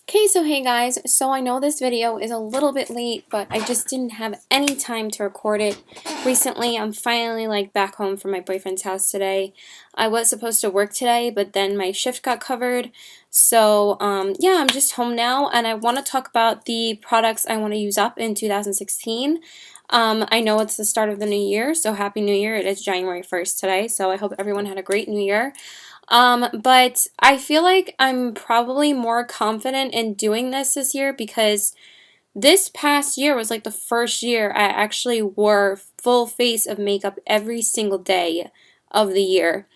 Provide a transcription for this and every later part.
Okay, so hey guys, so I know this video is a little bit late, but I just didn't have any time to record it recently. I'm finally back home from my boyfriend's house today. I was supposed to work today, but then my shift got covered. So yeah, I'm just home now, and I want to talk about the products I want to use up in 2016. I know it's the start of the new year, so Happy New Year. It is January 1st today, so I hope everyone had a great new year. But I feel like I'm probably more confident in doing this year because this past year was like the first year I actually wore full face of makeup every single day of the year.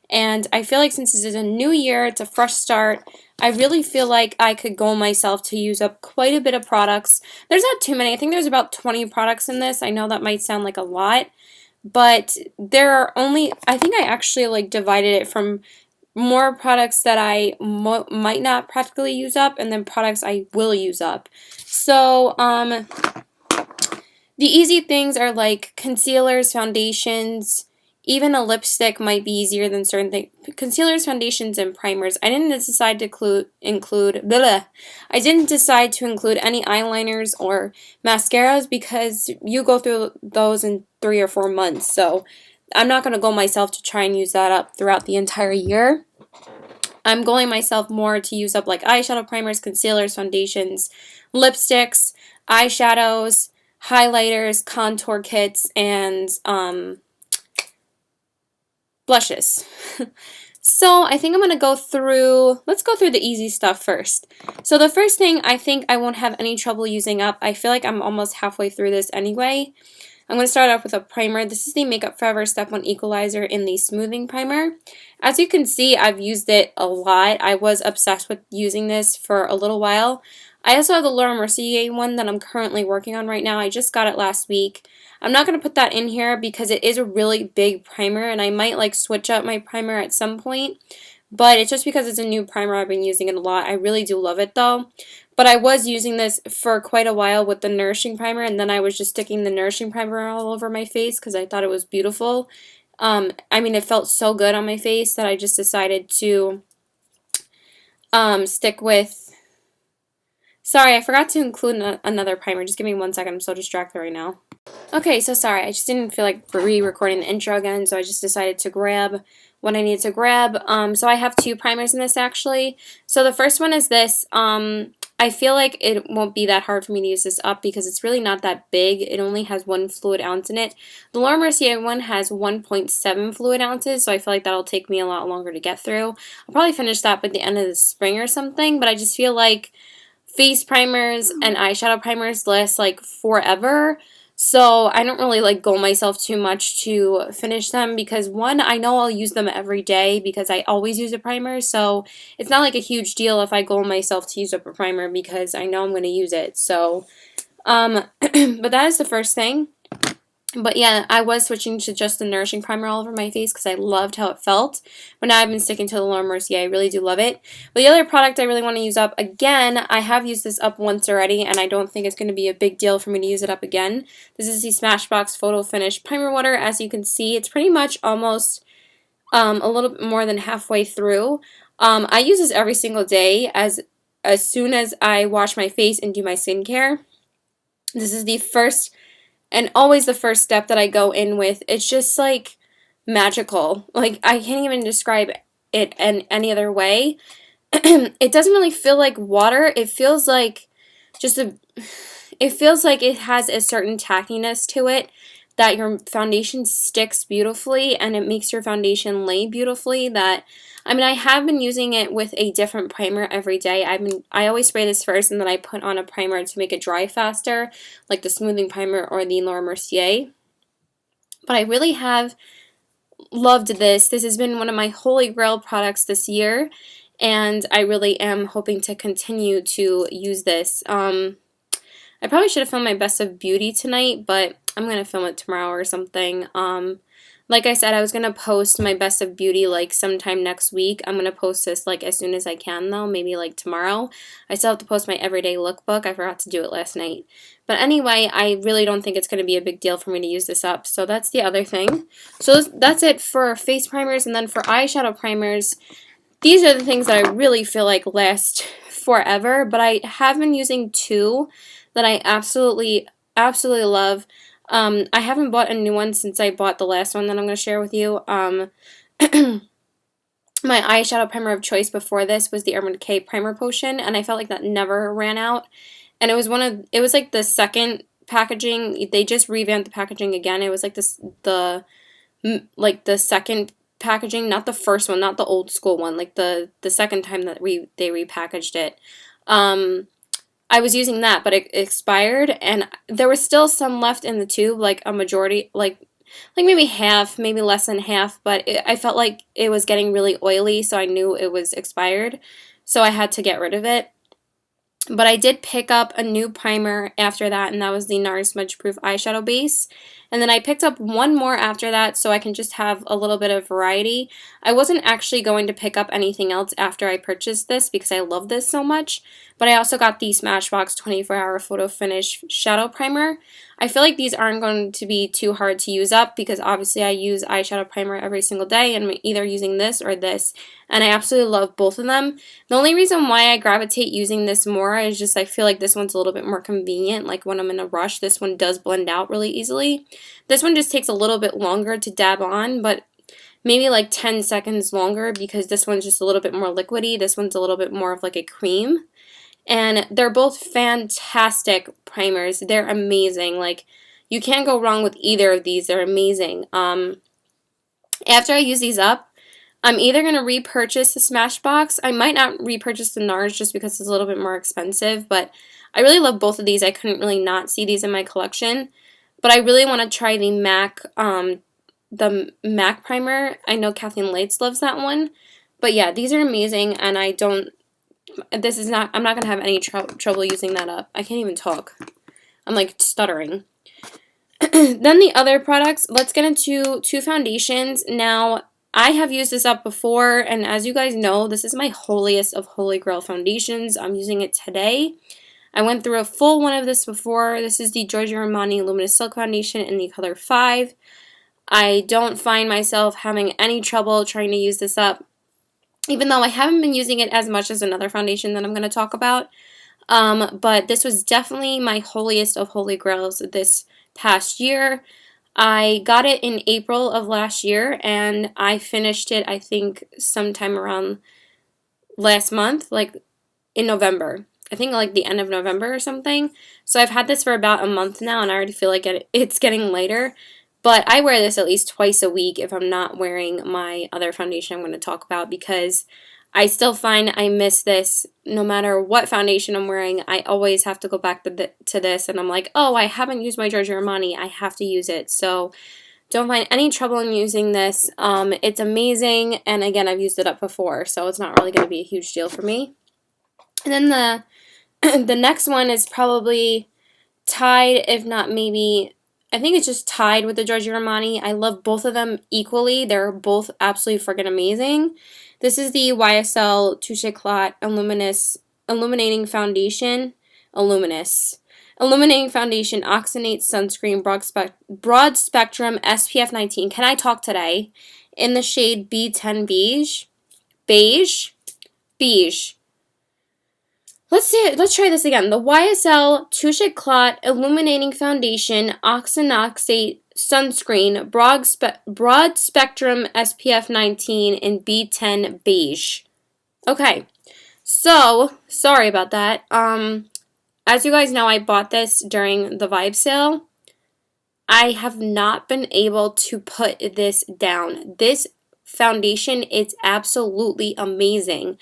And I feel like since this is a new year, it's a fresh start, I really feel like I could goal myself to use up quite a bit of products. There's not too many. I think there's about 20 products in this. I know that might sound like a lot, but there are only, I think I actually divided it from more products that I might not practically use up, and then products I will use up. So, the easy things are like concealers, foundations, even a lipstick might be easier than certain things. Concealers, foundations, and primers. I didn't decide to include any eyeliners or mascaras because you go through those in 3 or 4 months. So I'm not going to go myself to try and use that up throughout the entire year. I'm going myself more to use up like eyeshadow primers, concealers, foundations, lipsticks, eyeshadows, highlighters, contour kits, and blushes. So I think I'm going to let's go through the easy stuff first. So the first thing I think I won't have any trouble using up, I feel like I'm almost halfway through this anyway. I'm going to start off with a primer. This is the Makeup Forever Step 1 Equalizer in the Smoothing Primer. As you can see, I've used it a lot. I was obsessed with using this for a little while. I also have the Laura Mercier one that I'm currently working on right now. I just got it last week. I'm not going to put that in here because it is a really big primer, and I might switch up my primer at some point. But it's just because it's a new primer, I've been using it a lot. I really do love it though. But I was using this for quite a while with the Nourishing Primer, and then I was just sticking the Nourishing Primer all over my face because I thought it was beautiful. I mean, it felt so good on my face that I just decided to stick with... Sorry, I forgot to include another primer. Just give me 1 second. I'm so distracted right now. Okay, so sorry. I just didn't feel like re-recording the intro again, so I just decided to grab what I needed to grab. So I have 2 primers in this actually. So the first one is this. I feel like it won't be that hard for me to use this up because it's really not that big. It only has 1 fluid ounce in it. The Laura Mercier one has 1.7 fluid ounces, so I feel like that'll take me a lot longer to get through. I'll probably finish that by the end of the spring or something, but I just feel like face primers and eyeshadow primers last forever. So I don't really goal myself too much to finish them because one, I know I'll use them every day because I always use a primer, so it's not like a huge deal if I goal myself to use up a primer because I know I'm going to use it. So, but that is the first thing. But yeah, I was switching to just the Nourishing Primer all over my face because I loved how it felt. But now I've been sticking to the Laura Mercier. I really do love it. But the other product I really want to use up, again, I have used this up once already, and I don't think it's going to be a big deal for me to use it up again. This is the Smashbox Photo Finish Primer Water. As you can see, it's pretty much almost a little bit more than halfway through. I use this every single day as soon as I wash my face and do my skincare. This is the first... and always the first step that I go in with. It's just magical. I can't even describe it in any other way. It doesn't really feel like water. It feels like it feels like it has a certain tackiness to it that your foundation sticks beautifully and it makes your foundation lay beautifully. I have been using it with a different primer every day. I always spray this first and then I put on a primer to make it dry faster, like the Smoothing Primer or the Laura Mercier. But I really have loved this. This has been one of my holy grail products this year, and I really am hoping to continue to use this. I probably should have filmed my Best of Beauty tonight, but I'm going to film it tomorrow or something. Like I said, I was going to post my Best of Beauty sometime next week. I'm going to post this as soon as I can though, maybe tomorrow. I still have to post my everyday lookbook. I forgot to do it last night. But anyway, I really don't think it's going to be a big deal for me to use this up. So that's the other thing. So that's it for face primers, and then for eyeshadow primers, these are the things that I really feel like last forever, but I have been using two that I absolutely, absolutely love. I haven't bought a new one since I bought the last one that I'm going to share with you. My eyeshadow primer of choice before this was the Urban Decay Primer Potion, and I felt like that never ran out. And it was like the second packaging. They just revamped the packaging again. It was like the second packaging, not the first one, not the old school one, like the second time that they repackaged it. I was using that, but it expired, and there was still some left in the tube, like a majority, like maybe half, maybe less than half, but I felt like it was getting really oily, so I knew it was expired, so I had to get rid of it. But I did pick up a new primer after that, and that was the NARS Smudge Proof Eyeshadow Base. And then I picked up one more after that so I can just have a little bit of variety. I wasn't actually going to pick up anything else after I purchased this because I love this so much. But I also got the Smashbox 24-Hour Photo Finish Shadow Primer. I feel like these aren't going to be too hard to use up because obviously I use eyeshadow primer every single day and I'm either using this or this. And I absolutely love both of them. The only reason why I gravitate using this more is just I feel like this one's a little bit more convenient. Like when I'm in a rush, this one does blend out really easily. This one just takes a little bit longer to dab on, but maybe like 10 seconds longer because this one's just a little bit more liquidy. This one's a little bit more of like a cream. And they're both fantastic primers. They're amazing. Like, you can't go wrong with either of these. They're amazing. After I use these up, I'm either going to repurchase the Smashbox. I might not repurchase the NARS just because it's a little bit more expensive, but I really love both of these. I couldn't really not see these in my collection. But I really want to try the MAC primer. I know Kathleen Lights loves that one. But yeah, these are amazing, and I'm not going to have any trouble using that up. I can't even talk. I'm like stuttering. Then the other products, let's get into two foundations. Now, I have used this up before, and as you guys know, this is my holiest of holy grail foundations. I'm using it today. I went through a full one of this before. This is the Giorgio Armani Luminous Silk Foundation in the color 5. I don't find myself having any trouble trying to use this up, even though I haven't been using it as much as another foundation that I'm going to talk about. But this was definitely my holiest of holy grails this past year. I got it in April of last year, and I finished it, I think, sometime around last month, like in November. I think like the end of November or something. So I've had this for about a month now, and I already feel like it's getting lighter. But I wear this at least twice a week if I'm not wearing my other foundation I'm going to talk about, because I still find I miss this no matter what foundation I'm wearing. I always have to go back to this, and I'm like, oh, I haven't used my Giorgio Armani. I have to use it. So don't find any trouble in using this. It's amazing, and again, I've used it up before, so it's not really going to be a huge deal for me. And then the next one is probably tied, if not maybe, I think it's just tied with the Giorgio Armani. I love both of them equally. They're both absolutely freaking amazing. This is the YSL Touche Éclat Illuminating Foundation. Illuminating Foundation Oxynate Sunscreen Broad Spectrum SPF 19. Can I talk today? In the shade B10 Beige. Beige. Let's try this again. The YSL Touche Éclat Illuminating Foundation Oxynate Sunscreen Broad Spectrum SPF 19 in B10 Beige. Okay, so sorry about that. As you guys know, I bought this during the Vibe sale. I have not been able to put this down. This foundation is absolutely amazing.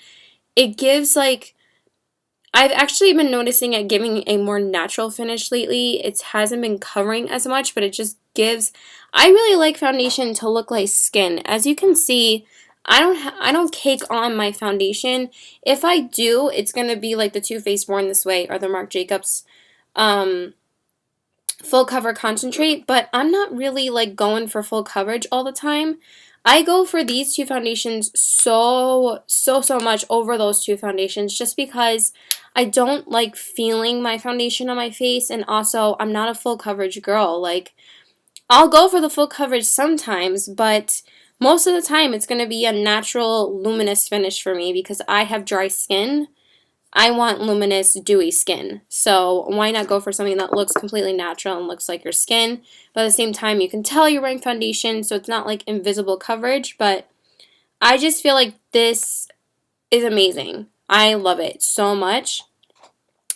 It gives like, I've actually been noticing it giving a more natural finish lately. It hasn't been covering as much, but it just gives, I really like foundation to look like skin. As you can see, I don't cake on my foundation. If I do, it's going to be like the Too Faced Born This Way or the Marc Jacobs full cover concentrate, but I'm not really like going for full coverage all the time. I go for these two foundations so much over those two foundations just because I don't like feeling my foundation on my face, and also I'm not a full coverage girl. Like, I'll go for the full coverage sometimes, but most of the time it's going to be a natural luminous finish for me because I have dry skin. I want luminous, dewy skin. So why not go for something that looks completely natural and looks like your skin, but at the same time you can tell you're wearing foundation, so it's not like invisible coverage. But I just feel like this is amazing. I love it so much.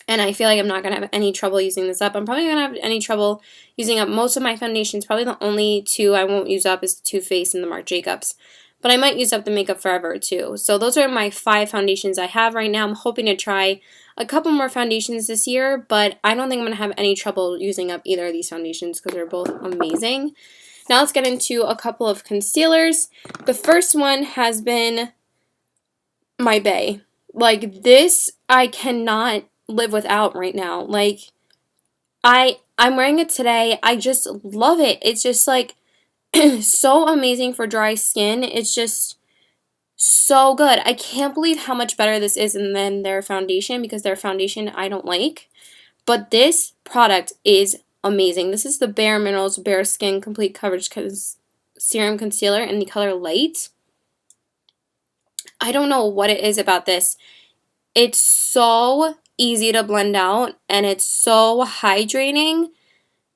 And I feel like I'm not going to have any trouble using this up. I'm probably going to have any trouble using up most of my foundations. Probably the only two I won't use up is the Too Faced and the Marc Jacobs. But I might use up the Makeup Forever too. So those are my 5 foundations I have right now. I'm hoping to try a couple more foundations this year, but I don't think I'm going to have any trouble using up either of these foundations because they're both amazing. Now let's get into a couple of concealers. The first one has been my Bay. Like, this I cannot live without right now. Like, I'm wearing it today. I just love it. It's just like so amazing for dry skin. It's just so good. I can't believe how much better this is than their foundation, because their foundation I don't like. But this product is amazing. This is the Bare Minerals Bare Skin Complete Coverage Serum Concealer in the color Light. I don't know what it is about this. It's so easy to blend out, and it's so hydrating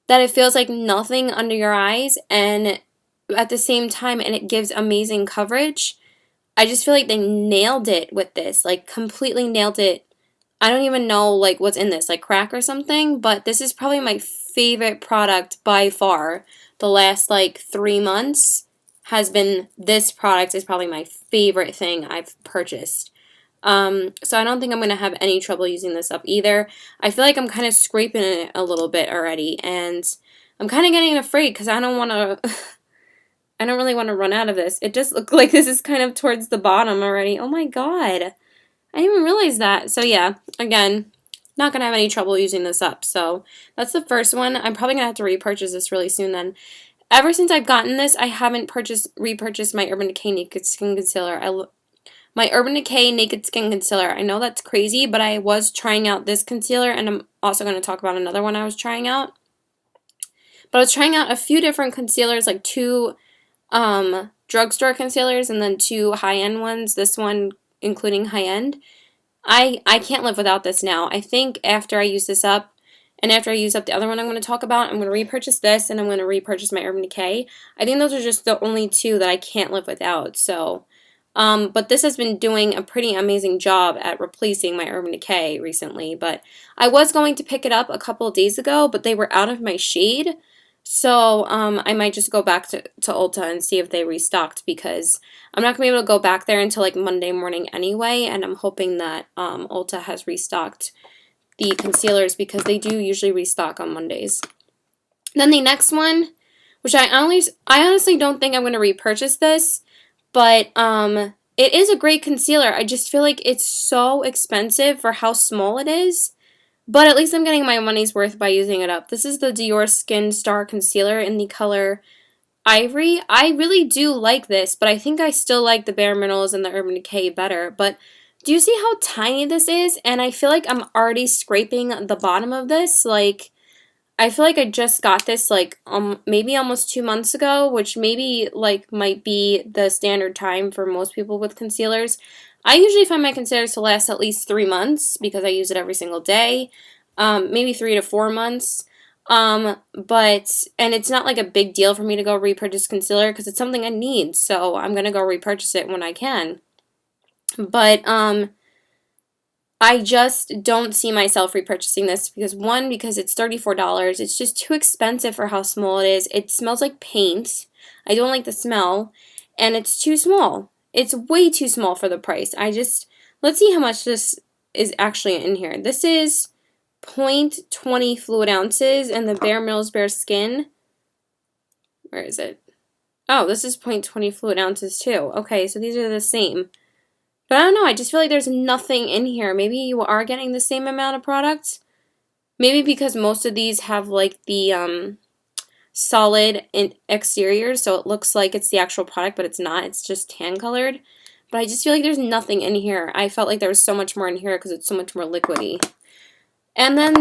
that it feels like nothing under your eyes, and at the same time, and it gives amazing coverage. I just feel like they nailed it with this, like completely nailed it. I don't even know like what's in this, like crack or something, but this is probably my favorite product by far. The last like 3 months has been, this product is probably my favorite thing I've purchased. So I don't think I'm going to have any trouble using this up either. I feel like I'm kind of scraping it a little bit already, and I'm kind of getting afraid because I don't want to, I don't really want to run out of this. It just looks like this is kind of towards the bottom already. Oh my god. I didn't even realize that. So yeah, again, not going to have any trouble using this up. So that's the first one. I'm probably going to have to repurchase this really soon then. Ever since I've gotten this, I haven't repurchased my Urban Decay Naked Skin Concealer. My Urban Decay Naked Skin Concealer. I know that's crazy, but I was trying out this concealer, and I'm also going to talk about another one I was trying out. But I was trying out a few different concealers, like 2 drugstore concealers and then 2 high-end ones. This one including high-end. I can't live without this now. I think after I use this up, and after I use up the other one I'm going to talk about, I'm going to repurchase this, and I'm going to repurchase my Urban Decay. I think those are just the only 2 that I can't live without. So, but this has been doing a pretty amazing job at replacing my Urban Decay recently. But I was going to pick it up a couple of days ago, but they were out of my shade. So I might just go back to Ulta and see if they restocked, because I'm not going to be able to go back there until like Monday morning anyway, and I'm hoping that Ulta has restocked the concealers, because they do usually restock on Mondays. Then the next one, which I honestly don't think I'm going to repurchase this, but it is a great concealer. I just feel like it's so expensive for how small it is. But at least I'm getting my money's worth by using it up. This is the Dior Skin Star Concealer in the color Ivory. I really do like this, but I think I still like the Bare Minerals and the Urban Decay better. But do you see how tiny this is? And I feel like I'm already scraping the bottom of this. Like, I feel like I just got this like maybe almost 2 months ago, which maybe like might be the standard time for most people with concealers. I usually find my concealers to last at least 3 months because I use it every single day, maybe 3 to 4 months. And it's not like a big deal for me to go repurchase concealer because it's something I need, so I'm gonna go repurchase it when I can. But I just don't see myself repurchasing this because, one, because it's $34. It's just too expensive for how small it is. It smells like paint. I don't like the smell, and it's too small. It's way too small for the price. Let's see how much this is actually in here. This is 0.20 fluid ounces, and the Bare Minerals Bare Skin, where is it? Oh, this is 0.20 fluid ounces too. Okay, so these are the same. But I don't know, I just feel like there's nothing in here. Maybe you are getting the same amount of products. Maybe because most of these have like the solid exteriors, so it looks like it's the actual product, but it's not. It's just tan colored. But I just feel like there's nothing in here. I felt like there was so much more in here because it's so much more liquidy. And then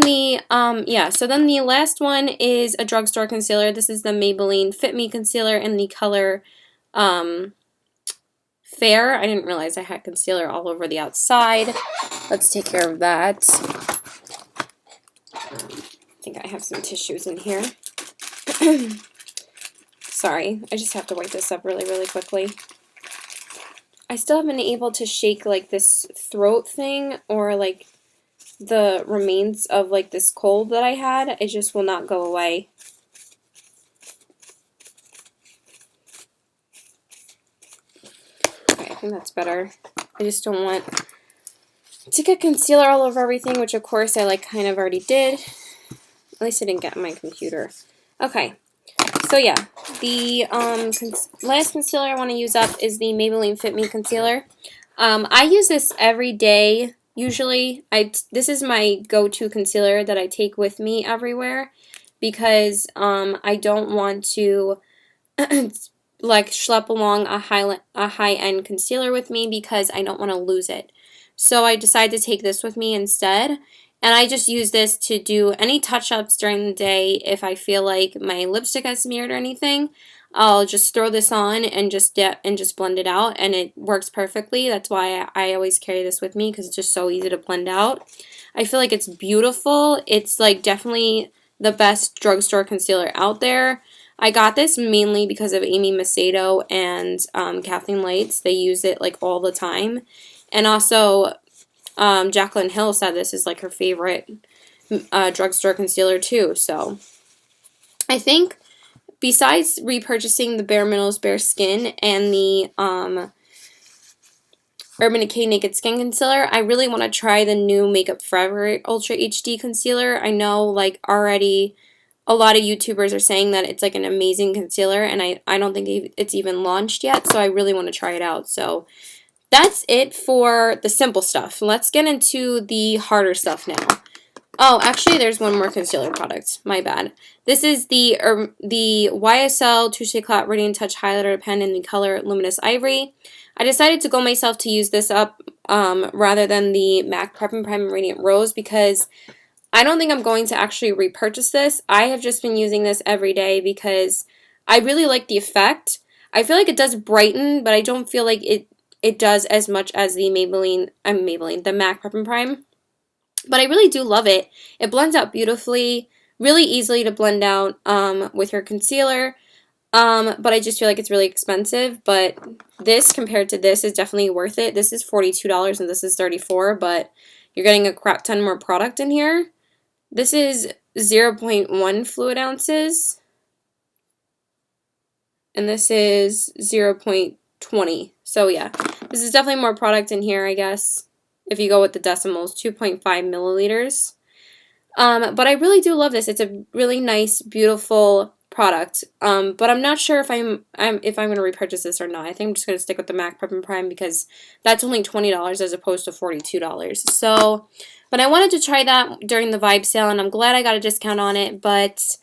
so then the last one is a drugstore concealer. This is the Maybelline Fit Me Concealer in the color Fair. I didn't realize I had concealer all over the outside. Let's take care of that. I think I have some tissues in here. Sorry, I just have to wipe this up really, really quickly. I still haven't been able to shake like this throat thing or like the remains of like this cold that I had. It just will not go away. Okay, I think that's better. I just don't want to get concealer all over everything, which of course I like kind of already did. At least I didn't get my computer. Okay, so yeah, the last concealer I want to use up is the Maybelline Fit Me concealer. I use this every day. Usually, this is my go-to concealer that I take with me everywhere because I don't want to like schlep along a high-end concealer with me because I don't want to lose it. So I decided to take this with me instead. And I just use this to do any touch-ups during the day. If I feel like my lipstick has smeared or anything, I'll just throw this on and just blend it out, and it works perfectly. That's why I always carry this with me because it's just so easy to blend out. I feel like it's beautiful. It's like definitely the best drugstore concealer out there. I got this mainly because of Amy Macedo and Kathleen Lights. They use it like all the time. And also Jaclyn Hill said this is like her favorite drugstore concealer too. So I think besides repurchasing the Bare Minerals Bare Skin and the Urban Decay Naked Skin Concealer, I really want to try the new Makeup Forever Ultra HD Concealer. I know like already a lot of YouTubers are saying that it's like an amazing concealer, and I don't think it's even launched yet, so I really want to try it out. So that's it for the simple stuff. Let's get into the harder stuff now. Oh, actually, there's one more concealer product. My bad. This is the YSL Touche Eclat Radiant Touch Highlighter Pen in the color Luminous Ivory. I decided to go myself to use this up rather than the MAC Prep and Prime Radiant Rose because I don't think I'm going to actually repurchase this. I have just been using this every day because I really like the effect. I feel like it does brighten, but I don't feel like it does as much as the the MAC Prep and Prime. But I really do love it. It blends out beautifully, really easily to blend out with your concealer. But I just feel like it's really expensive. But this compared to this is definitely worth it. This is $42 and this is $34, but you're getting a crap ton more product in here. This is 0.1 fluid ounces. And this is 0.20. So yeah, this is definitely more product in here, I guess. If you go with the decimals, 2.5 milliliters. But I really do love this. It's a really nice, beautiful product. But I'm not sure if I'm going to repurchase this or not. I think I'm just going to stick with the MAC Prep and Prime because that's only $20 as opposed to $42. So, but I wanted to try that during the Vibe sale, and I'm glad I got a discount on it. But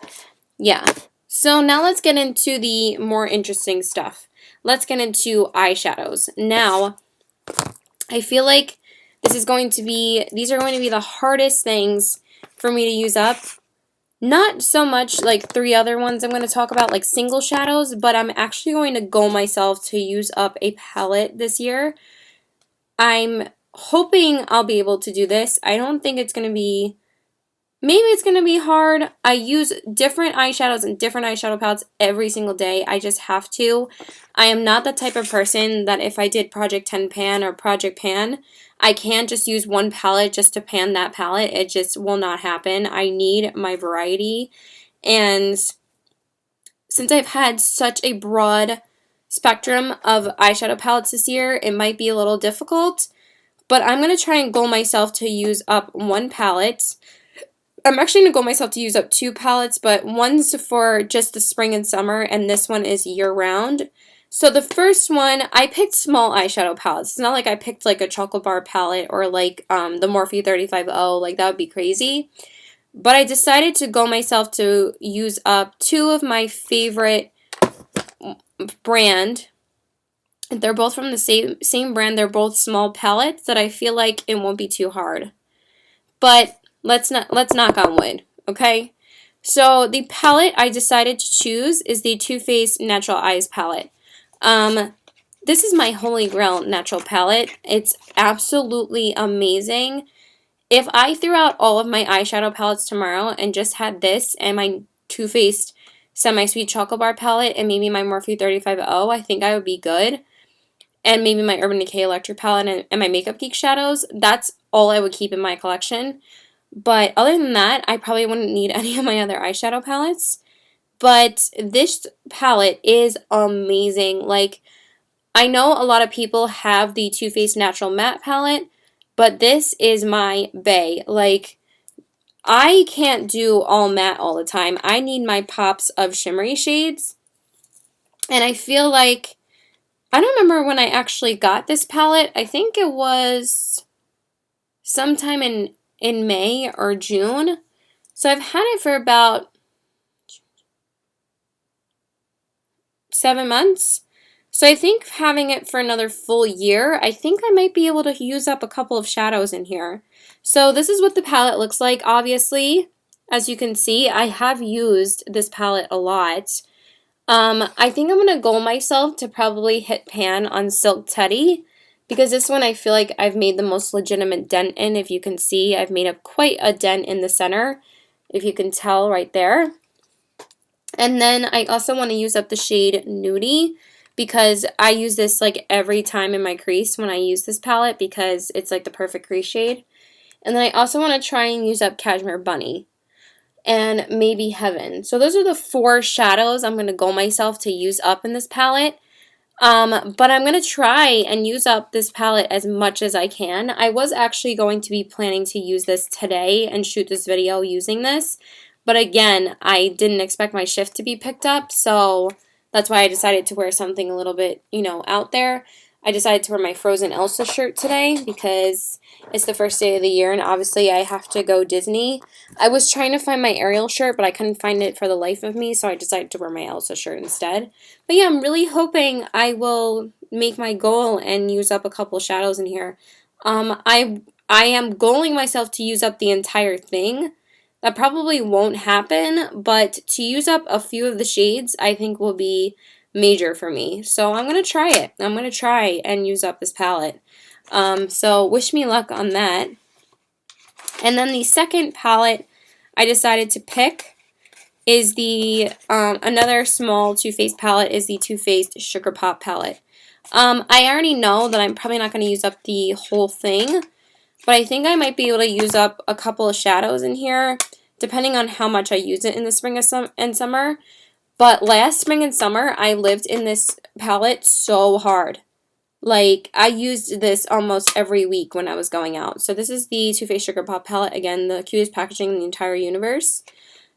yeah. So now let's get into the more interesting stuff. Let's get into eyeshadows. Now, I feel like these are going to be the hardest things for me to use up. Not so much like 3 other ones I'm going to talk about, like single shadows, but I'm actually going to goal myself to use up a palette this year. I'm hoping I'll be able to do this. I don't think it's going to be, maybe it's going to be hard. I use different eyeshadows and different eyeshadow palettes every single day. I just have to. I am not the type of person that if I did Project 10 Pan or Project Pan, I can't just use one palette just to pan that palette. It just will not happen. I need my variety. And since I've had such a broad spectrum of eyeshadow palettes this year, it might be a little difficult. But I'm going to try and goal myself to use up one palette. I'm actually going to goal myself to use up 2 palettes, but one's for just the spring and summer, and this one is year-round. So the first one, I picked small eyeshadow palettes. It's not like I picked like a chocolate bar palette or like the Morphe 35 like that would be crazy. But I decided to go myself to use up 2 of my favorite brand. They're both from the same brand. They're both small palettes that I feel like it won't be too hard. But let's knock on wood, okay? So the palette I decided to choose is the Too Faced Natural Eyes palette. This is my Holy Grail natural palette. It's absolutely amazing. If I threw out all of my eyeshadow palettes tomorrow and just had this and my Too Faced Semi-Sweet Chocolate Bar palette and maybe my Morphe 35O, I think I would be good. And maybe my Urban Decay Electric palette and my Makeup Geek shadows. That's all I would keep in my collection. But other than that, I probably wouldn't need any of my other eyeshadow palettes. But this palette is amazing. Like, I know a lot of people have the Too Faced Natural Matte palette, but this is my bae. Like, I can't do all matte all the time. I need my pops of shimmery shades. And I feel like, I don't remember when I actually got this palette. I think it was sometime in May or June. So I've had it for about 7 months. So I think having it for another full year, I think I might be able to use up a couple of shadows in here. So this is what the palette looks like. Obviously, as you can see, I have used this palette a lot. I think I'm going to goal myself to probably hit pan on Silk Teddy, because this one I feel like I've made the most legitimate dent in. If you can see, I've made quite a dent in the center, if you can tell right there. And then I also want to use up the shade Nudie, because I use this like every time in my crease when I use this palette, because it's like the perfect crease shade. And then I also want to try and use up Cashmere Bunny and maybe Heaven. So those are the 4 shadows I'm going to goal myself to use up in this palette. But I'm going to try and use up this palette as much as I can. I was actually going to be planning to use this today and shoot this video using this. But again, I didn't expect my shift to be picked up, so that's why I decided to wear something a little bit, out there. I decided to wear my Frozen Elsa shirt today because it's the first day of the year and obviously I have to go Disney. I was trying to find my Ariel shirt, but I couldn't find it for the life of me, so I decided to wear my Elsa shirt instead. But yeah, I'm really hoping I will make my goal and use up a couple shadows in here. I am goaling myself to use up the entire thing. That probably won't happen, but to use up a few of the shades I think will be major for me. So I'm going to try it. I'm going to try and use up this palette. So wish me luck on that. And then the second palette I decided to pick is the, another small Too Faced palette is the Too Faced Sugar Pop palette. I already know that I'm probably not going to use up the whole thing, but I think I might be able to use up a couple of shadows in here, depending on how much I use it in the spring and summer. But last spring and summer, I lived in this palette so hard. Like, I used this almost every week when I was going out. So this is the Too Faced Sugar Pop palette. Again, the cutest packaging in the entire universe.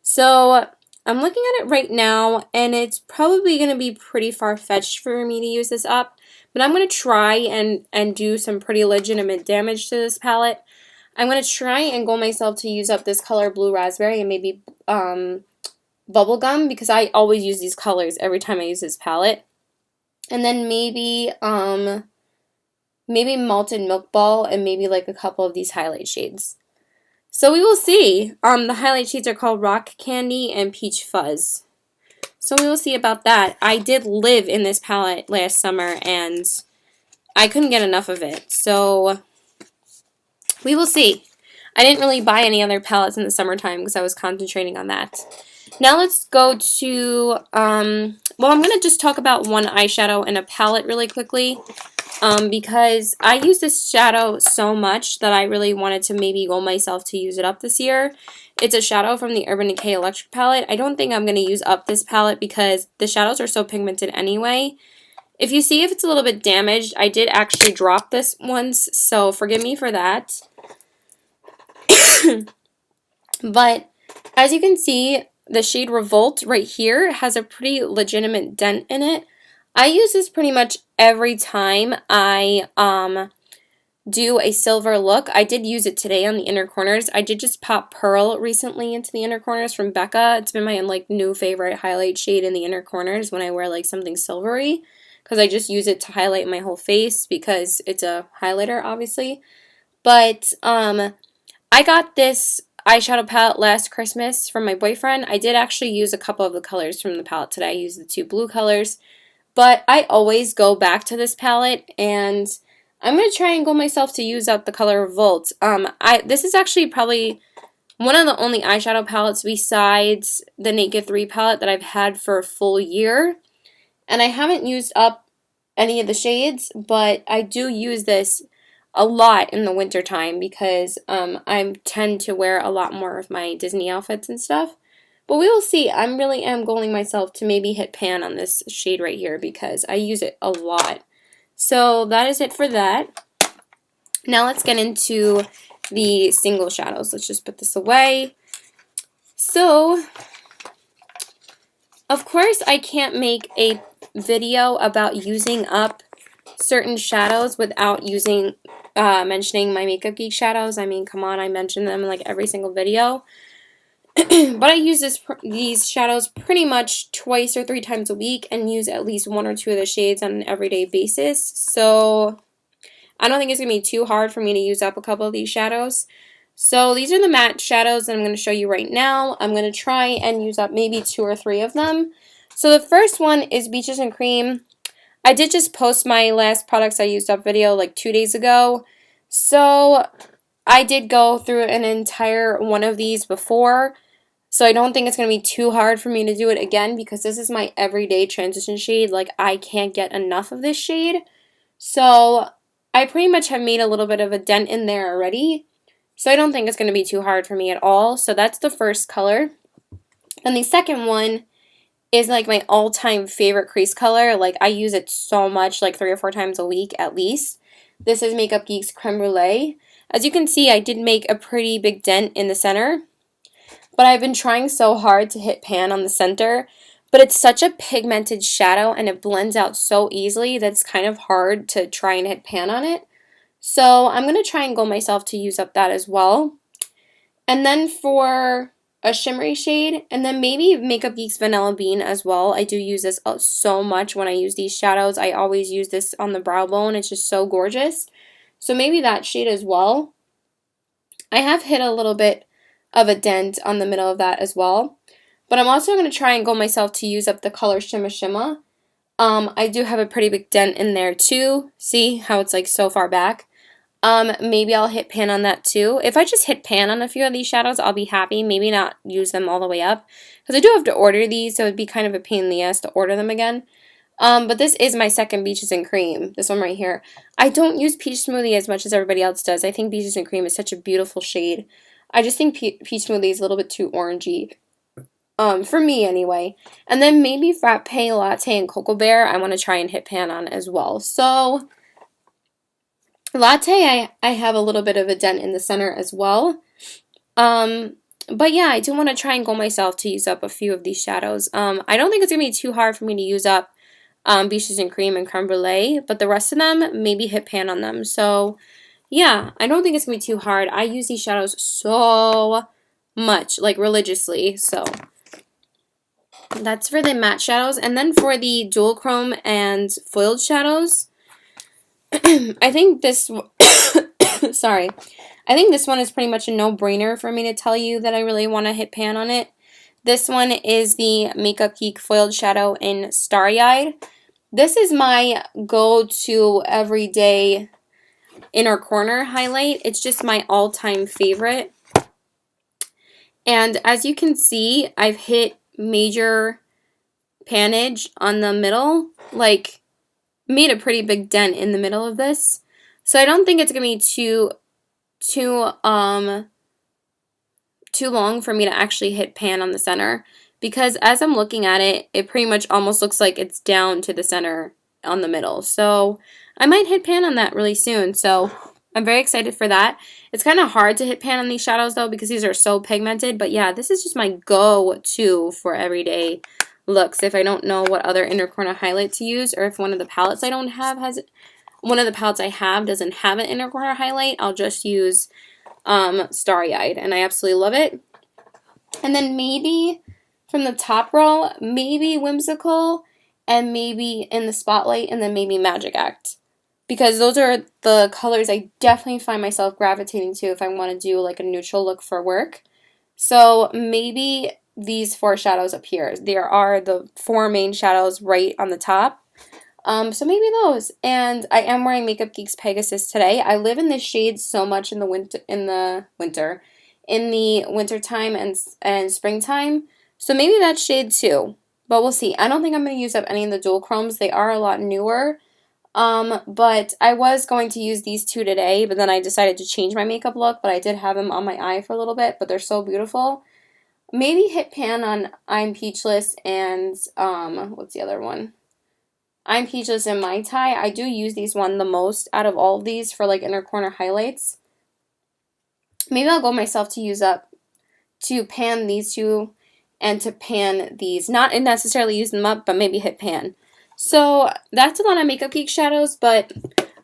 So I'm looking at it right now, and it's probably going to be pretty far-fetched for me to use this up. But I'm going to try and do some pretty legitimate damage to this palette. I'm going to try and goal myself to use up this color Blue Raspberry and maybe Bubblegum, because I always use these colors every time I use this palette. And then maybe Malted Milk Ball and maybe like a couple of these highlight shades. So we will see. The highlight shades are called Rock Candy and Peach Fuzz. So we will see about that. I did live in this palette last summer and I couldn't get enough of it. So we will see. I didn't really buy any other palettes in the summertime because I was concentrating on that. Now let's go to, well, I'm going to just talk about one eyeshadow and a palette really quickly. Because I use this shadow so much that I really wanted to maybe goal myself to use it up this year. It's a shadow from the Urban Decay Electric palette. I don't think I'm going to use up this palette because the shadows are so pigmented anyway. If you see if it's a little bit damaged, I did actually drop this once, so forgive me for that. But as you can see, the shade Revolt right here has a pretty legitimate dent in it. I use this pretty much every time I do a silver look. I did use it today on the inner corners. I did just pop Pearl recently into the inner corners from Becca. It's been my like new favorite highlight shade in the inner corners when I wear like something silvery, because I just use it to highlight my whole face because it's a highlighter obviously. But I got this eyeshadow palette last Christmas from my boyfriend. I did actually use a couple of the colors from the palette today. I used the 2 blue colors. But I always go back to this palette, and I'm going to try and go myself to use up the color Volt. This is actually probably one of the only eyeshadow palettes besides the Naked 3 palette that I've had for a full year. And I haven't used up any of the shades, but I do use this a lot in the winter time because I tend to wear a lot more of my Disney outfits and stuff. But we will see. I really am goaling myself to maybe hit pan on this shade right here because I use it a lot. So that is it for that. Now let's get into the single shadows. Let's just put this away. So, of course, I can't make a video about using up certain shadows without mentioning my Makeup Geek shadows. I mean, come on, I mention them in like every single video. But I use these shadows pretty much twice or 3 times a week and use at least 1 or 2 of the shades on an everyday basis. So I don't think it's going to be too hard for me to use up a couple of these shadows. So these are the matte shadows that I'm going to show you right now. I'm going to try and use up maybe 2 or 3 of them. So the first one is Beaches and Cream. I did just post my last products I used up video like 2 days ago. So I did go through an entire one of these before. So I don't think it's going to be too hard for me to do it again because this is my everyday transition shade. Like, I can't get enough of this shade. So I pretty much have made a little bit of a dent in there already. So I don't think it's going to be too hard for me at all. So that's the first color. And the second one is like my all-time favorite crease color. Like, I use it so much, like 3 or 4 times a week at least. This is Makeup Geek's Creme Brulee. As you can see, I did make a pretty big dent in the center. But I've been trying so hard to hit pan on the center, but it's such a pigmented shadow and it blends out so easily that it's kind of hard to try and hit pan on it. So I'm going to try and go myself to use up that as well. And then for a shimmery shade, and then maybe Makeup Geek's Vanilla Bean as well. I do use this so much when I use these shadows. I always use this on the brow bone. It's just so gorgeous. So maybe that shade as well. I have hit a little bit of a dent on the middle of that as well. But I'm also going to try and go myself to use up the color Shimma Shimma. I do have a pretty big dent in there too. See how it's like so far back? Maybe I'll hit pan on that too. If I just hit pan on a few of these shadows, I'll be happy. Maybe not use them all the way up. Because I do have to order these, so it would be kind of a pain in the ass to order them again. But this is my second Beaches and Cream. This one right here. I don't use Peach Smoothie as much as everybody else does. I think Beaches and Cream is such a beautiful shade. I just think Peach Smoothie is a little bit too orangey. For me anyway. And then maybe Frappe Latte and Cocoa Bear I want to try and hit pan on as well. So Latte I have a little bit of a dent in the center as well. But yeah, I do want to try and go myself to use up a few of these shadows. I don't think it's going to be too hard for me to use up Beaches and Cream and Creme Brulee, but the rest of them, maybe hit pan on them. So yeah, I don't think it's going to be too hard. I use these shadows so much, like religiously, so that's for the matte shadows. And then for the dual chrome and foiled shadows, I think this, sorry, I think this one is pretty much a no-brainer for me to tell you that I really want to hit pan on it. This one is the Makeup Geek Foiled Shadow in Starry Eyed. This is my go-to everyday inner corner highlight. It's just my all-time favorite. And as you can see, I've hit major panage on the middle, like made a pretty big dent in the middle of this. So I don't think it's going to be too long for me to actually hit pan on the center, because as I'm looking at it, it pretty much almost looks like it's down to the center on the middle. So I might hit pan on that really soon. So I'm very excited for that. It's kind of hard to hit pan on these shadows though because these are so pigmented. But yeah, this is just my go-to for everyday looks if I don't know what other inner corner highlight to use, or if one of the palettes I don't have has one of the palettes I have doesn't have an inner corner highlight, I'll just use Starry Eyed, and I absolutely love it. And then maybe from the top row, maybe Whimsical, and maybe In the Spotlight, and then maybe Magic Act. Because those are the colors I definitely find myself gravitating to if I want to do like a neutral look for work. So maybe these 4 shadows up here. There are the 4 main shadows right on the top. So maybe those. And I am wearing Makeup Geek's Pegasus today. I live in this shade so much in the winter time and springtime. So maybe that shade too. But we'll see. I don't think I'm going to use up any of the dual chromes. They are a lot newer. But I was going to use these two today, but then I decided to change my makeup look, but I did have them on my eye for a little bit, but they're so beautiful. Maybe hit pan on I'm Peachless and, what's the other one? I'm Peachless and Mai Tai. I do use these one the most out of all of these for like inner corner highlights. Maybe I'll go myself to pan these two and to pan these. Not necessarily use them up, but maybe hit pan. So that's a lot of Makeup Geek shadows, but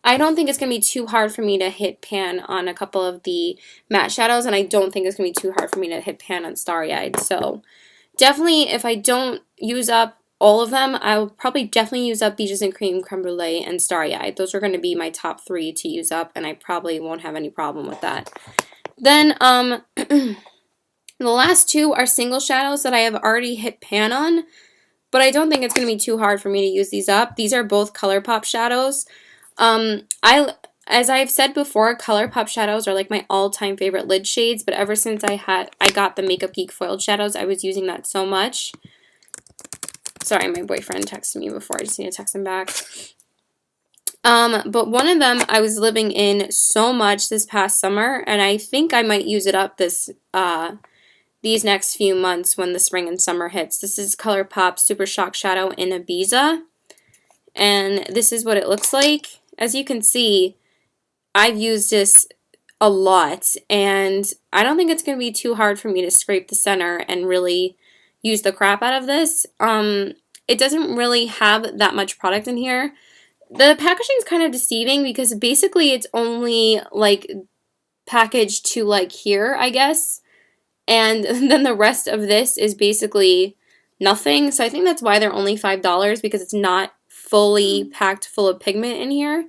I don't think it's going to be too hard for me to hit pan on a couple of the matte shadows, and I don't think it's going to be too hard for me to hit pan on Starry Eyed. So definitely, if I don't use up all of them, I'll probably definitely use up Beaches and Cream, Creme Brulee, and Starry Eyed. Those are going to be my top 3 to use up, and I probably won't have any problem with that. Then, the last 2 are single shadows that I have already hit pan on, but I don't think it's going to be too hard for me to use these up. These are both ColourPop shadows. As I've said before, ColourPop shadows are like my all-time favorite lid shades, but ever since I got the Makeup Geek foiled shadows, I was using that so much. Sorry, my boyfriend texted me before. I just need to text him back. But one of them I was living in so much this past summer, and I think I might use it up these next few months when the spring and summer hits. This is ColourPop Super Shock Shadow in Ibiza, and this is what it looks like. As you can see, I've used this a lot, and I don't think it's going to be too hard for me to scrape the center and really use the crap out of this. It doesn't really have that much product in here. The packaging is kind of deceiving because basically it's only like packaged to like here, I guess. And then the rest of this is basically nothing. So I think that's why they're only $5, because it's not fully packed full of pigment in here.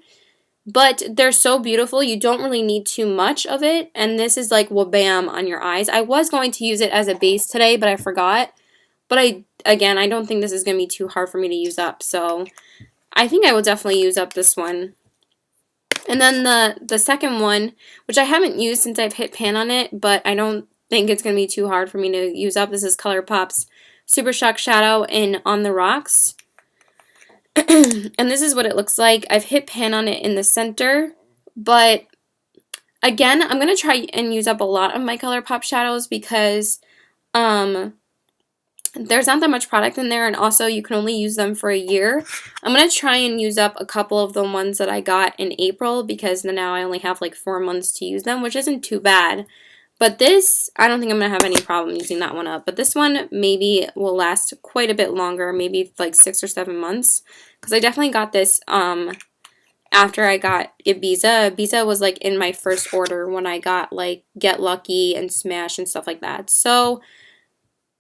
But they're so beautiful, you don't really need too much of it. And this is like wha-bam on your eyes. I was going to use it as a base today, but I forgot. But again, I don't think this is going to be too hard for me to use up. So I think I will definitely use up this one. And then the second one, which I haven't used since I've hit pan on it, but I don't think it's going to be too hard for me to use up. This is ColourPop's Super Shock Shadow in On the Rocks. And this is what it looks like. I've hit pan on it in the center, but again, I'm going to try and use up a lot of my ColourPop shadows because there's not that much product in there, and also you can only use them for a year. I'm going to try and use up a couple of the ones that I got in April because now I only have like 4 months to use them, which isn't too bad. But this, I don't think I'm going to have any problem using that one up. But this one maybe will last quite a bit longer, maybe like 6 or 7 months. Because I definitely got this after I got Ibiza. Ibiza was like in my first order when I got like Get Lucky and Smash and stuff like that. So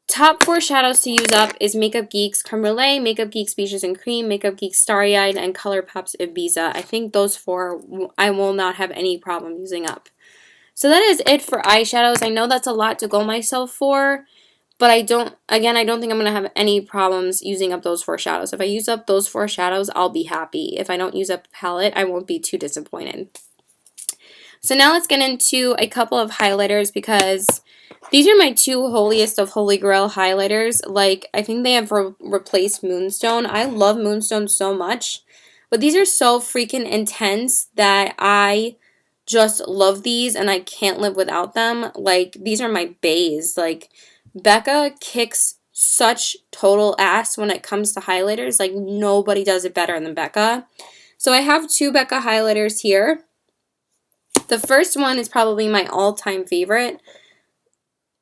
top 4 shadows to use up is Makeup Geek's Creme Brulee, Makeup Geek's Beaches and Cream, Makeup Geek's Starry Eyed, and ColourPop's Ibiza. I think those 4 I will not have any problem using up. So that is it for eyeshadows. I know that's a lot to go myself for, but I don't think I'm going to have any problems using up those 4 shadows. If I use up those 4 shadows, I'll be happy. If I don't use up a palette, I won't be too disappointed. So now let's get into a couple of highlighters because these are my 2 holiest of holy grail highlighters. Like, I think they have replaced Moonstone. I love Moonstone so much, but these are so freaking intense that I just love these and I can't live without them. Like, these are my baes. Like, Becca kicks such total ass when it comes to highlighters. Like, nobody does it better than Becca. So I have 2 Becca highlighters here. The first one is probably my all-time favorite.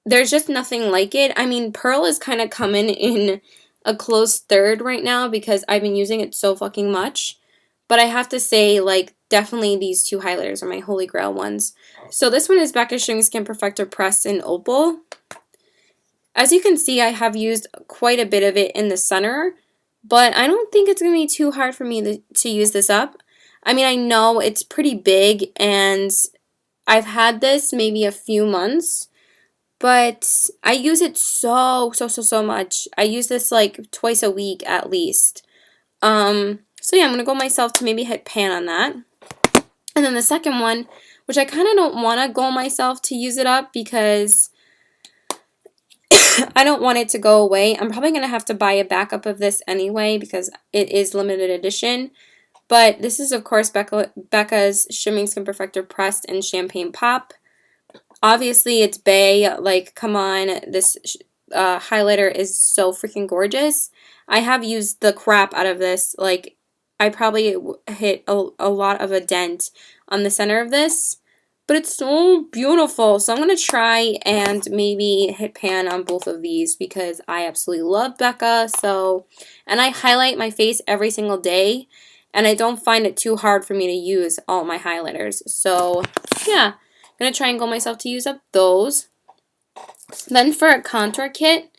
There's just nothing like it. I mean, Pearl is kind of coming in a close third right now because I've been using it so fucking much. But I have to say, like, definitely these 2 highlighters are my holy grail ones. So this one is Becca Shrink Skin Perfector Pressed in Opal. As you can see, I have used quite a bit of it in the center, but I don't think it's going to be too hard for me to use this up. I mean, I know it's pretty big, and I've had this maybe a few months, but I use it so much. I use this like twice a week at least. So yeah, I'm going to go myself to maybe hit pan on that. And then the second one, which I kind of don't want to go myself to use it up because I don't want it to go away. I'm probably going to have to buy a backup of this anyway because it is limited edition. But this is, of course, Becca's Shimmering Skin Perfector Pressed in Champagne Pop. Obviously, it's Bay. Like, come on. This highlighter is so freaking gorgeous. I have used the crap out of this. Like, I probably hit a lot of a dent on the center of this. But it's so beautiful. So I'm going to try and maybe hit pan on both of these because I absolutely love Becca. So, and I highlight my face every single day. And I don't find it too hard for me to use all my highlighters. So, yeah. I'm going to try and go myself to use up those. Then for a contour kit,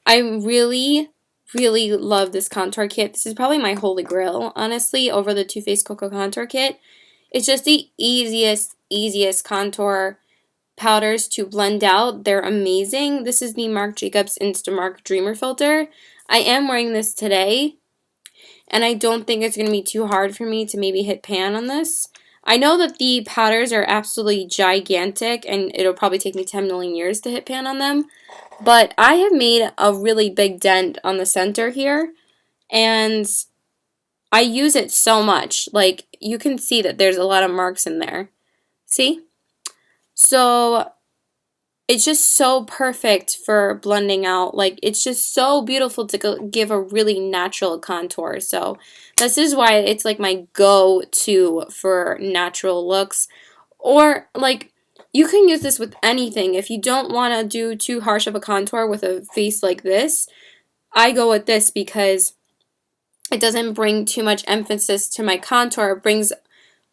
I really love this contour kit. This is probably my holy grail, honestly, over the Too Faced Cocoa Contour Kit. It's just the easiest contour powders to blend out. They're amazing. This is the Marc Jacobs Instamark Dreamer Filter. I am wearing this today, and I don't think it's going to be too hard for me to maybe hit pan on this. I know that the powders are absolutely gigantic, and it'll probably take me 10 million years to hit pan on them. But I have made a really big dent on the center here, and I use it so much. Like, you can see that there's a lot of marks in there. See? So, it's just so perfect for blending out. Like, it's just so beautiful to give a really natural contour. So, this is why it's like my go-to for natural looks. Or, like, you can use this with anything. If you don't want to do too harsh of a contour with a face like this, I go with this because it doesn't bring too much emphasis to my contour. It brings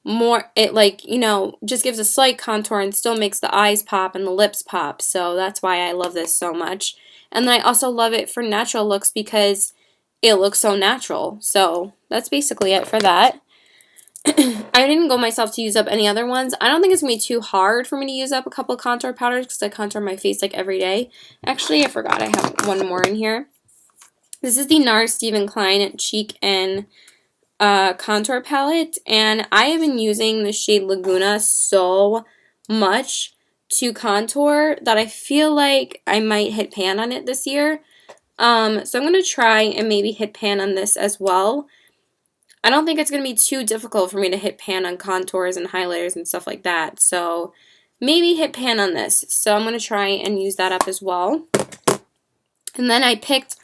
more, it like, you know, just gives a slight contour and still makes the eyes pop and the lips pop. So that's why I love this so much. And then I also love it for natural looks because it looks so natural. So that's basically it for that. I didn't go myself to use up any other ones. I don't think it's going to be too hard for me to use up a couple contour powders because I contour my face like every day. Actually, I forgot I have one more in here. This is the NARS Stephen Klein Cheek and contour palette, and I have been using the shade Laguna so much to contour that I feel like I might hit pan on it this year. So I'm going to try and maybe hit pan on this as well. I don't think it's going to be too difficult for me to hit pan on contours and highlighters and stuff like that. So maybe hit pan on this. So I'm going to try and use that up as well. And then I picked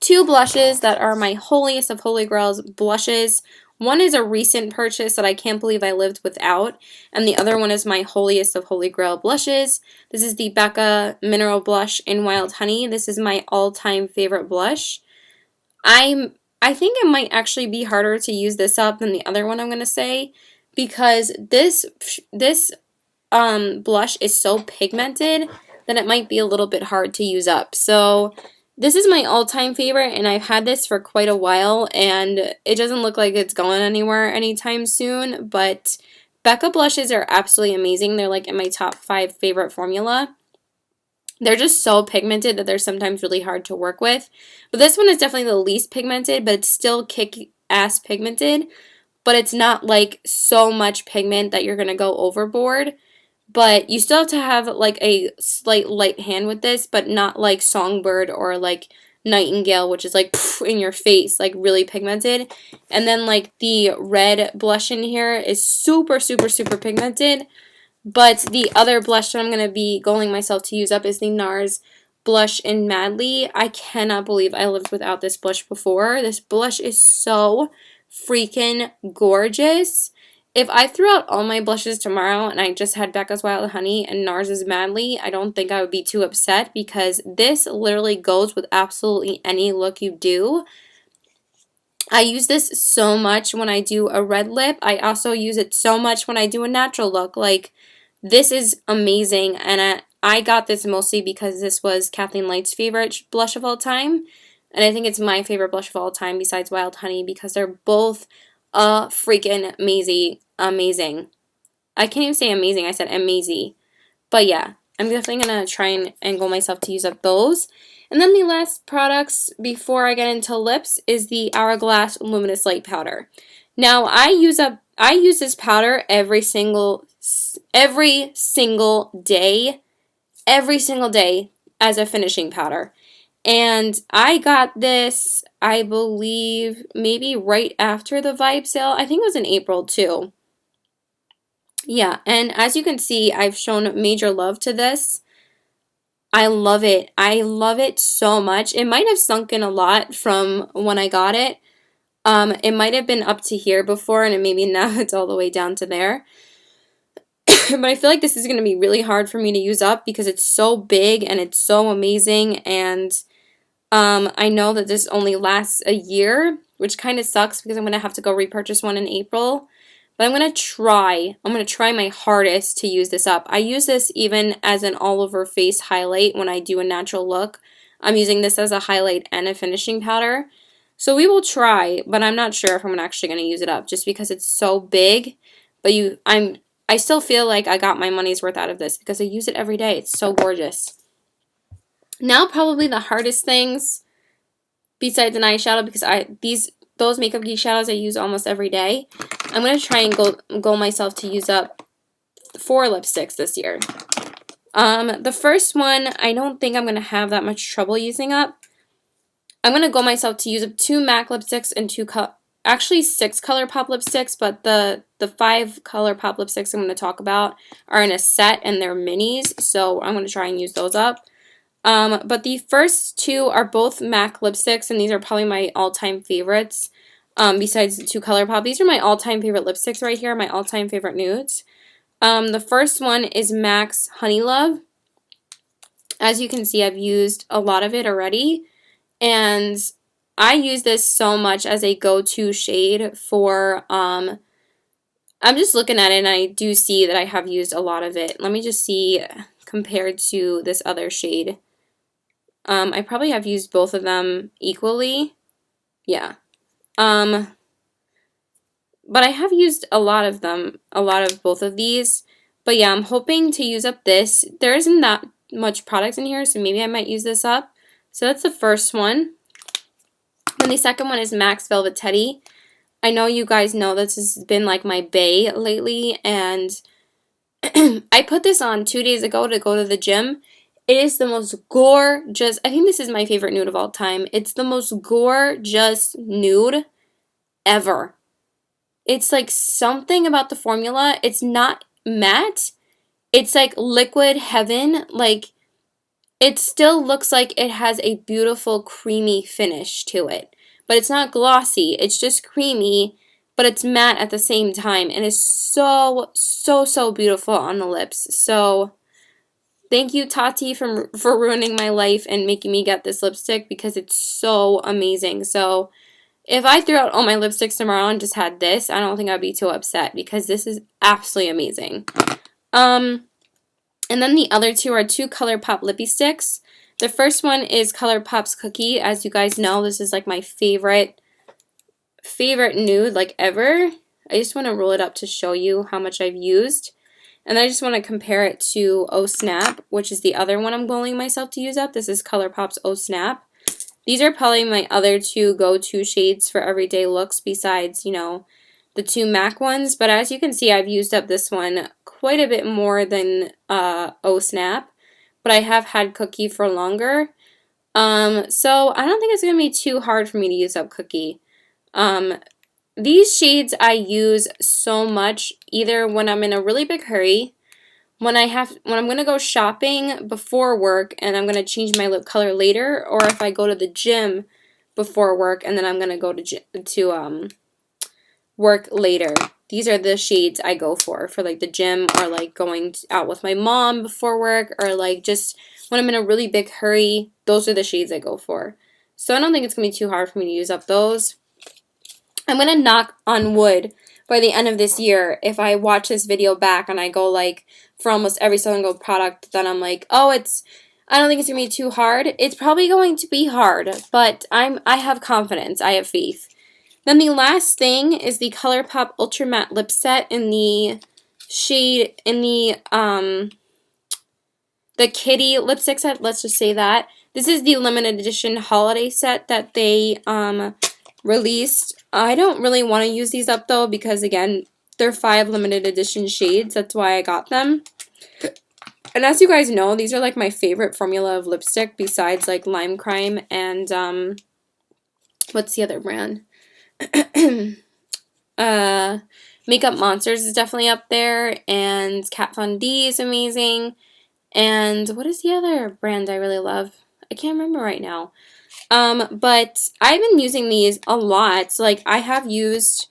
two blushes that are my holiest of holy grails blushes. One is a recent purchase that I can't believe I lived without, and the other one is my holiest of holy grail blushes. This is the Becca Mineral Blush in Wild Honey. This is my all-time favorite blush. I think it might actually be harder to use this up than the other one I'm going to say, because this blush is so pigmented that it might be a little bit hard to use up. So this is my all-time favorite, and I've had this for quite a while, and it doesn't look like it's going anywhere anytime soon, but Becca blushes are absolutely amazing. They're like in my top 5 favorite formula. They're just so pigmented that they're sometimes really hard to work with. But this one is definitely the least pigmented, but it's still kick-ass pigmented, but it's not like so much pigment that you're going to go overboard. But you still have to have like a slight light hand with this, but not like Songbird or like Nightingale, which is like in your face, like really pigmented. And then like the red blush in here is super pigmented. But the other blush that I'm going to be going myself to use up is the NARS blush in Madly. I cannot believe I lived without this blush before. This blush is so freaking gorgeous. If I threw out all my blushes tomorrow and I just had Becca's Wild Honey and NARS's Madly, I don't think I would be too upset because this literally goes with absolutely any look you do. I use this so much when I do a red lip. I also use it so much when I do a natural look. Like, this is amazing, and I got this mostly because this was Kathleen Light's favorite blush of all time, and I think it's my favorite blush of all time besides Wild Honey because they're both freaking amazing. I can't even say amazing, I said amazing. But yeah, I'm definitely going to try and goal myself to use up those. And then the last products before I get into lips is the Hourglass Luminous Light Powder. Now, I use this powder every single day as a finishing powder. And I got this, I believe, maybe right after the Vibe sale. I think it was in April too. Yeah, and as you can see, I've shown major love to this. I love it. I love it so much. It might have sunk in a lot from when I got it. It might have been up to here before, and maybe now it's all the way down to there. But I feel like this is going to be really hard for me to use up because it's so big and it's so amazing, and I know that this only lasts a year, which kind of sucks because I'm going to have to go repurchase one in April. But I'm going to try my hardest to use this up. I use this even as an all-over face highlight when I do a natural look. I'm using this as a highlight and a finishing powder. So we will try, but I'm not sure if I'm actually going to use it up just because it's so big. But I still feel like I got my money's worth out of this because I use it every day. It's so gorgeous. Now probably the hardest things besides an eyeshadow, because those Makeup Geek shadows I use almost every day. I'm going to try and goal myself to use up 4 lipsticks this year. The first one, I don't think I'm going to have that much trouble using up. I'm going to goal myself to use up 2 MAC lipsticks and 6 ColourPop lipsticks, but the 5 ColourPop lipsticks I'm going to talk about are in a set and they're minis, so I'm going to try and use those up. But the first 2 are both MAC lipsticks, and these are probably my all-time favorites, besides the 2 ColourPop. These are my all-time favorite lipsticks right here, my all-time favorite nudes. The first one is MAC's Honey Love. As you can see, I've used a lot of it already, and I use this so much as a go-to shade for, I'm just looking at it, and I do see that I have used a lot of it. Let me just see compared to this other shade. I probably have used both of them equally. Yeah. But I have used a lot of both of these. But yeah, I'm hoping to use up this. There isn't that much product in here, so maybe I might use this up. So that's the first one. Then the second one is MAC's Velvet Teddy. I know you guys know this has been like my bae lately, and I put this on 2 days ago to go to the gym. It is the most gorgeous, I think this is my favorite nude of all time. It's the most gorgeous nude ever. It's like something about the formula. It's not matte. It's like liquid heaven. Like, it still looks like it has a beautiful creamy finish to it. But it's not glossy. It's just creamy, but it's matte at the same time. And it's so, so, so beautiful on the lips. So thank you, Tati, for ruining my life and making me get this lipstick because it's so amazing. So if I threw out all my lipsticks tomorrow and just had this, I don't think I'd be too upset because this is absolutely amazing. And then the other 2 are 2 ColourPop lippy sticks. The first one is ColourPop's Cookie. As you guys know, this is like my favorite nude like ever. I just want to roll it up to show you how much I've used. And I just want to compare it to Oh Snap, which is the other one I'm goaling myself to use up. This is ColourPop's Oh Snap. These are probably my other 2 go-to shades for everyday looks besides, you know, the 2 MAC ones. But as you can see, I've used up this one quite a bit more than Oh Snap. But I have had Cookie for longer. So I don't think it's going to be too hard for me to use up Cookie. These shades I use so much either when I'm in a really big hurry, when I'm going to go shopping before work and I'm going to change my lip color later, or if I go to the gym before work and then I'm going to go to work later. These are the shades I go for like the gym, or like going out with my mom before work, or like just when I'm in a really big hurry. Those are the shades I go for. So I don't think it's going to be too hard for me to use up those. I'm going to knock on wood by the end of this year if I watch this video back and I go like for almost every single product, then I'm like, oh, I don't think it's going to be too hard. It's probably going to be hard, but I have confidence. I have faith. Then the last thing is the ColourPop Ultra Matte Lip Set in the shade, the Kitty lipstick set, let's just say that. This is the limited edition holiday set that they released. I don't really want to use these up though because again, they're 5 limited edition shades. That's why I got them. And as you guys know, these are like my favorite formula of lipstick besides like Lime Crime and what's the other brand? Makeup Monsters is definitely up there, and Kat Von D is amazing. And what is the other brand I really love? I can't remember right now. But I've been using these a lot. Like I have used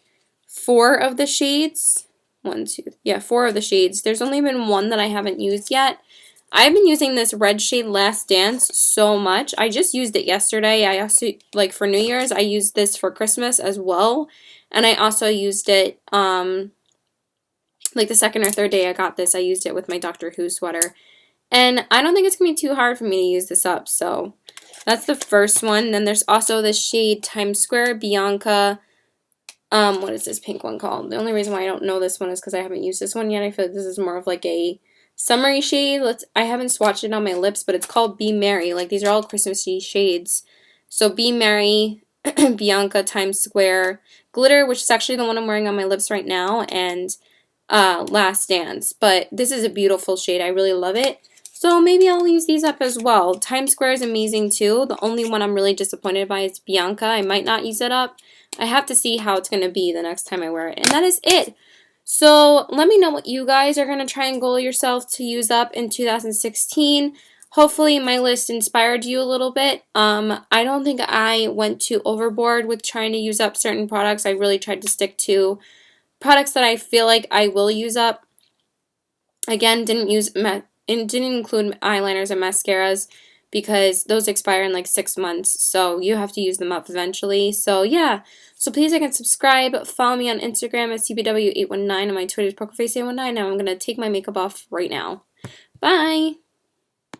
4 of the shades. 4 of the shades. There's only been one that I haven't used yet. I've been using this red shade Last Dance so much. I just used it yesterday. I also, like for New Year's, I used this for Christmas as well. And I also used it, like the second or third day I got this, I used it with my Doctor Who sweater. And I don't think it's going to be too hard for me to use this up. So that's the first one. Then there's also the shade Times Square Bianca. What is this pink one called? The only reason why I don't know this one is because I haven't used this one yet. I feel like this is more of like a summery shade. I haven't swatched it on my lips, but it's called Be Merry. Like these are all Christmassy shades. So Be Merry, Bianca, Times Square, Glitter, which is actually the one I'm wearing on my lips right now, and Last Dance. But this is a beautiful shade. I really love it. So maybe I'll use these up as well. Times Square is amazing too. The only one I'm really disappointed by is Bianca. I might not use it up. I have to see how it's going to be the next time I wear it. And that is it. So let me know what you guys are going to try and goal yourself to use up in 2016. Hopefully my list inspired you a little bit. I don't think I went too overboard with trying to use up certain products. I really tried to stick to products that I feel like I will use up. Again, didn't include eyeliners and mascaras because those expire in like 6 months, so you have to use them up eventually. So yeah, so please like and subscribe. Follow me on Instagram at CBW819 and my Twitter is PokerFace819. Now I'm going to take my makeup off right now. Bye!